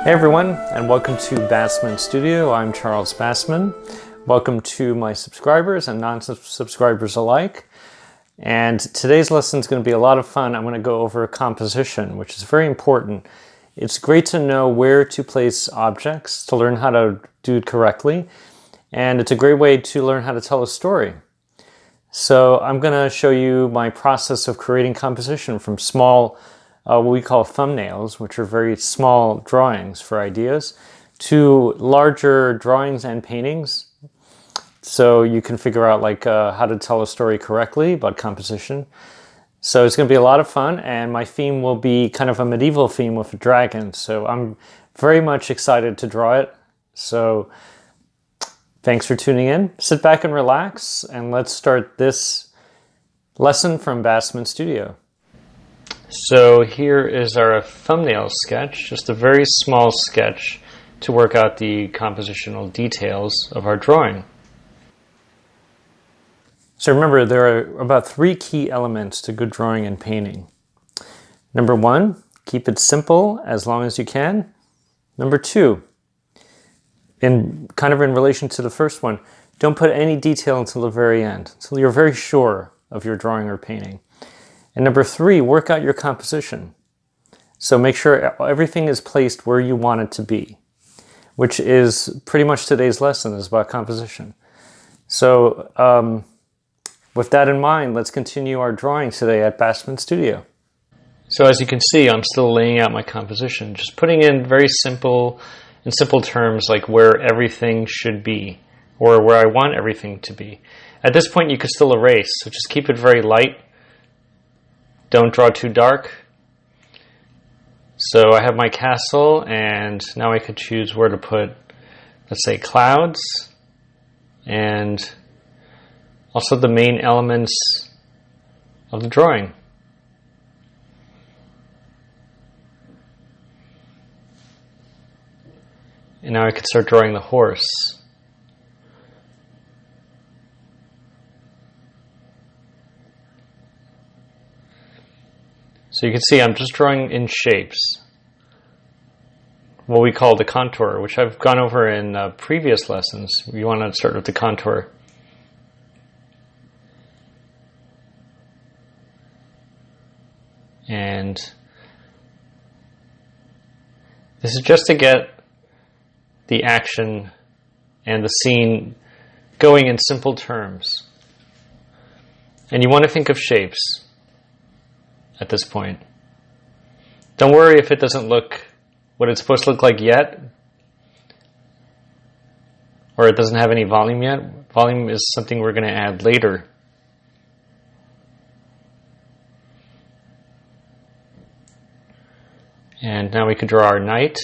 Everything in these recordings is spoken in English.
Hey everyone, and welcome to Bassman Studio. I'm Charles Bassman. Welcome to my subscribers and non-subscribers alike. And today's lesson is going to be a lot of fun. I'm going to go over composition, which is very important. It's great to know where to place objects to learn how to do it correctly. And it's a great way to learn how to tell a story. So I'm going to show you my process of creating composition from small what we call thumbnails, which are very small drawings for ideas, to larger drawings and paintings. So you can figure out how to tell a story correctly about composition. So it's going to be a lot of fun, and my theme will be kind of a medieval theme with a dragon. So I'm very much excited to draw it. So thanks for tuning in. Sit back and relax, and let's start this lesson from Bassman Studio. So here is our thumbnail sketch, just a very small sketch to work out the compositional details of our drawing. So remember, there are about 3 key elements to good drawing and painting. Number 1, keep it simple as long as you can. Number 2, in relation to the first one, don't put any detail until the very end, until you're very sure of your drawing or painting. And number 3, work out your composition. So make sure everything is placed where you want it to be, which is pretty much today's lesson is about composition. So with that in mind, let's continue our drawing today at Bassman Studio. So as you can see, I'm still laying out my composition, just putting in very simple terms like where everything should be, or where I want everything to be. At this point, you could still erase, so just keep it very light. Don't draw too dark. So I have my castle, and now I could choose where to put, let's say, clouds, and also the main elements of the drawing. And now I could start drawing the horse. So you can see I'm just drawing in shapes, what we call the contour, which I've gone over in previous lessons. You want to start with the contour. And this is just to get the action and the scene going in simple terms. And you want to think of shapes at this point. Don't worry if it doesn't look what it's supposed to look like yet, or it doesn't have any volume yet. Volume is something we're going to add later. And now we could draw our knight.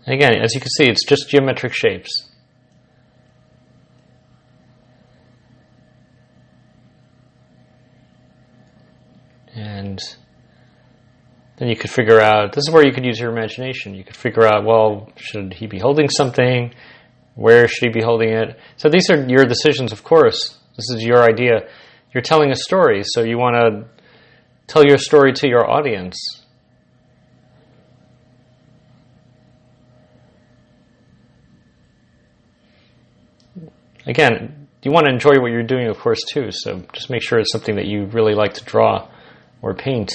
Again, as you can see, it's just geometric shapes. And then you could figure out, this is where you could use your imagination. You could figure out, well, should he be holding something? Where should he be holding it? So these are your decisions, of course. This is your idea. You're telling a story, so you want to tell your story to your audience. Again, you want to enjoy what you're doing, of course, too, so just make sure it's something that you really like to draw or paint.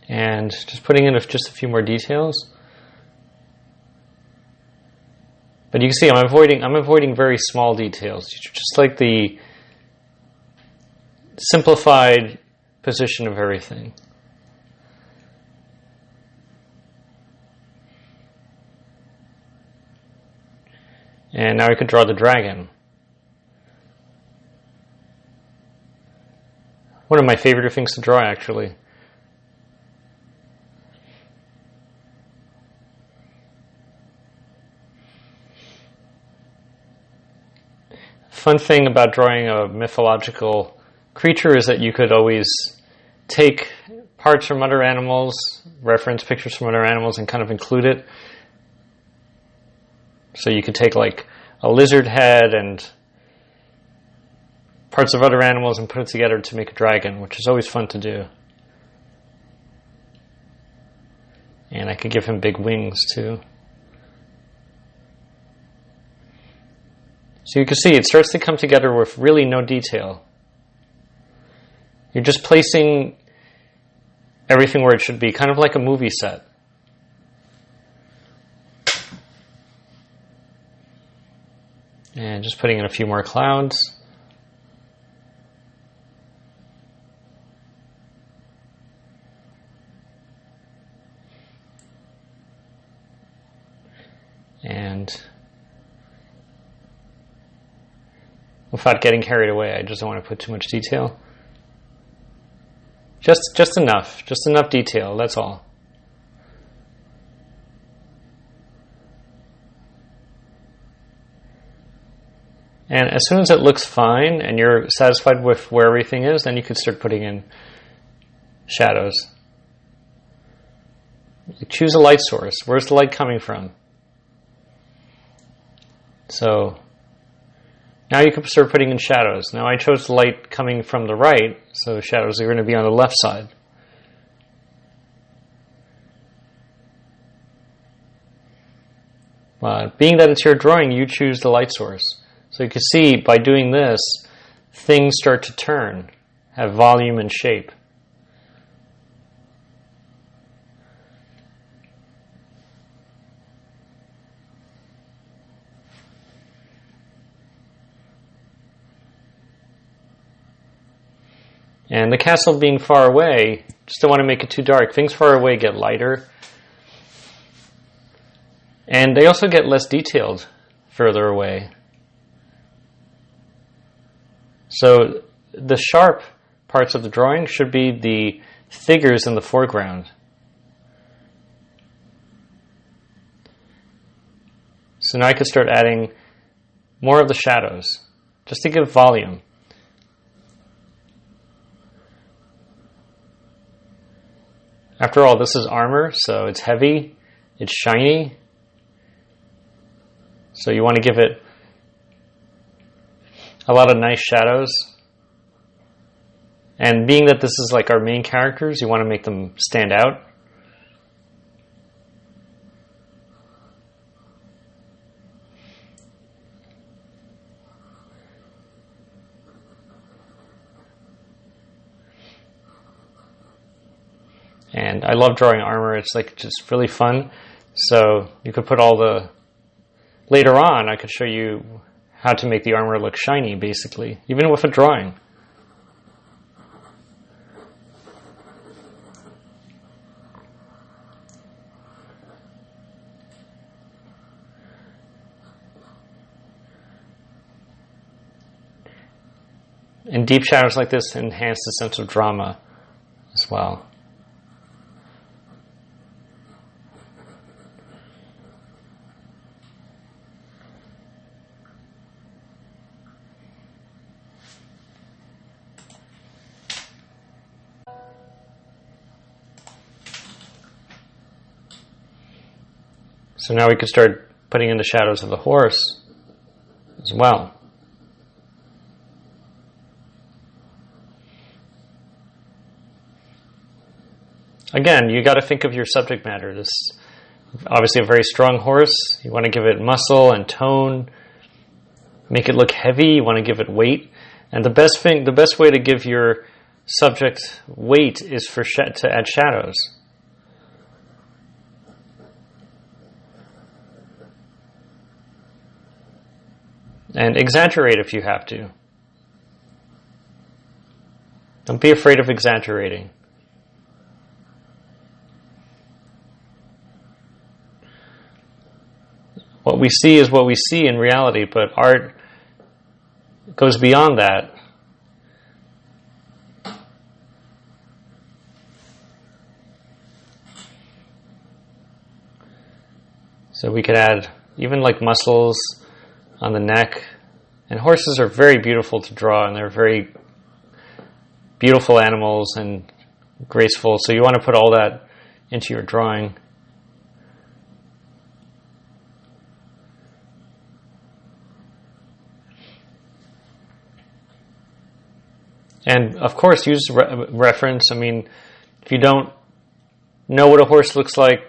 And just putting in just a few more details. But you can see I'm avoiding very small details, just like the simplified position of everything. And now I could draw the dragon. One of my favorite things to draw, actually. Fun thing about drawing a mythological creature is that you could always take parts from other animals, reference pictures from other animals, and kind of include it. So you could take like a lizard head and parts of other animals and put it together to make a dragon, which is always fun to do. And I could give him big wings too. So you can see it starts to come together with really no detail. You're just placing everything where it should be, kind of like a movie set. And just putting in a few more clouds. And without getting carried away, I just don't want to put too much detail. Just enough detail, that's all. And as soon as it looks fine and you're satisfied with where everything is, then you can start putting in shadows. Choose a light source. Where's the light coming from? So now you can start putting in shadows. Now I chose the light coming from the right, so the shadows are going to be on the left side. Being that it's your drawing, you choose the light source. So you can see by doing this, things start to turn, have volume and shape. And the castle being far away, just don't want to make it too dark. Things far away get lighter. And they also get less detailed further away. So the sharp parts of the drawing should be the figures in the foreground. So now I can start adding more of the shadows, just to give volume. After all, this is armor, so it's heavy, it's shiny. So you want to give it a lot of nice shadows. And being that this is like our main characters, you want to make them stand out. And I love drawing armor. It's like just really fun. So you could put all the... Later on, I could show you how to make the armor look shiny, basically, even with a drawing. And deep shadows like this enhance the sense of drama as well. So now we can start putting in the shadows of the horse as well. Again, you got to think of your subject matter. This is obviously a very strong horse. You want to give it muscle and tone, make it look heavy. You want to give it weight. And the best way to give your subject weight is to add shadows. And exaggerate if you have to. Don't be afraid of exaggerating. What we see is what we see in reality, but art goes beyond that. So we could add even like muscles on the neck. And horses are very beautiful to draw, and they're very beautiful animals and graceful. So you want to put all that into your drawing. And of course, use reference. I mean, if you don't know what a horse looks like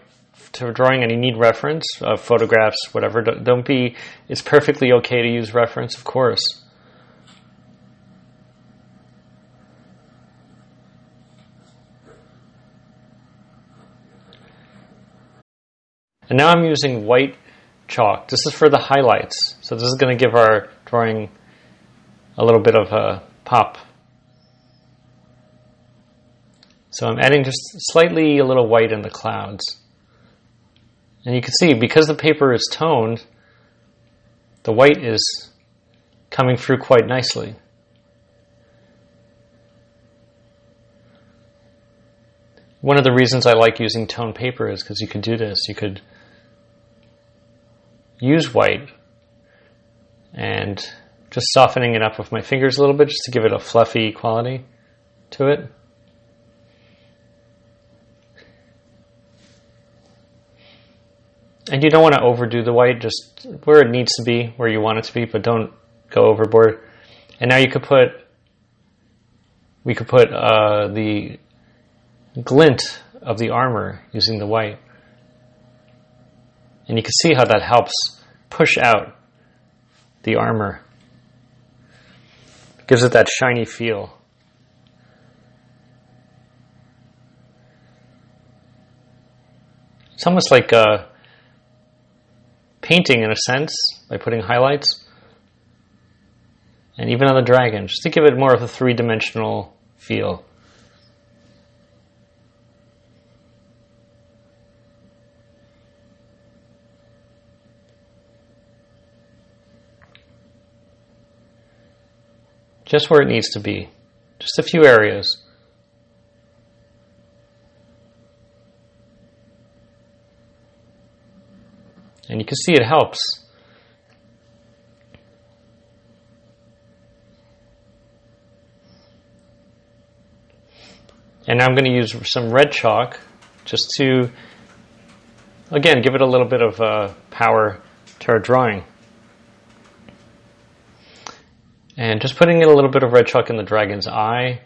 to drawing and you need reference, photographs, whatever, don't be, it's perfectly okay to use reference, of course. And now I'm using white chalk. This is for the highlights. So this is going to give our drawing a little bit of a pop. So I'm adding just slightly a little white in the clouds. And you can see, because the paper is toned, the white is coming through quite nicely. One of the reasons I like using toned paper is because you could do this. You could use white and just softening it up with my fingers a little bit just to give it a fluffy quality to it. And you don't want to overdo the white, just where it needs to be, where you want it to be, but don't go overboard. And now we could put the glint of the armor using the white. And you can see how that helps push out the armor. It gives it that shiny feel. It's almost like painting in a sense, by putting highlights. And even on the dragon, just to give it more of a three-dimensional feel. Just where it needs to be. Just a few areas. And you can see it helps. And now I'm going to use some red chalk just to, again, give it a little bit of power to our drawing. And just putting in a little bit of red chalk in the dragon's eye.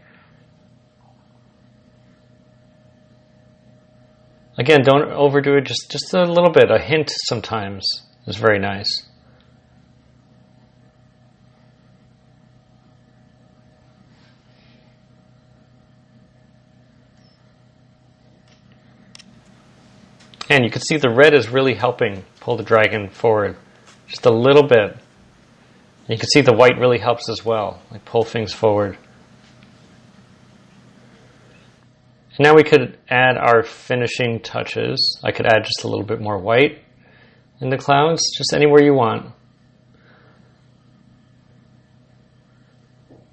Again, don't overdo it, just a little bit. A hint sometimes is very nice. And you can see the red is really helping pull the dragon forward just a little bit. And you can see the white really helps as well, like pull things forward. And now we could add our finishing touches. I could add just a little bit more white in the clouds, just anywhere you want.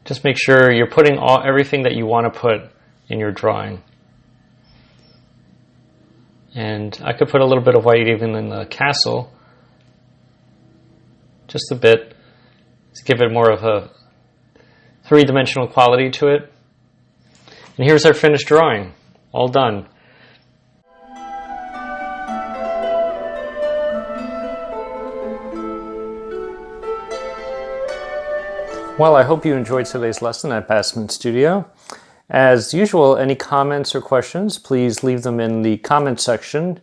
Just make sure you're putting everything that you want to put in your drawing. And I could put a little bit of white even in the castle, just a bit, to give it more of a three-dimensional quality to it. And here's our finished drawing, all done. Well, I hope you enjoyed today's lesson at Bassman Studio. As usual, any comments or questions, please leave them in the comment section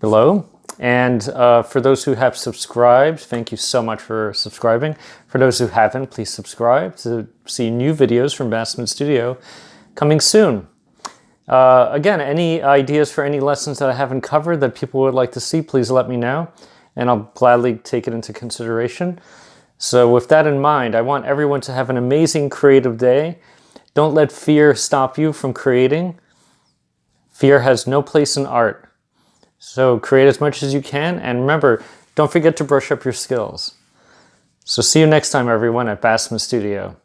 below. And for those who have subscribed, thank you so much for subscribing. For those who haven't, please subscribe to see new videos from Bassman Studio coming soon. Again, any ideas for any lessons that I haven't covered that people would like to see, please let me know, and I'll gladly take it into consideration. So with that in mind, I want everyone to have an amazing creative day. Don't let fear stop you from creating. Fear has no place in art. So create as much as you can, and remember, don't forget to brush up your skills. So see you next time, everyone, at Bassman Studio.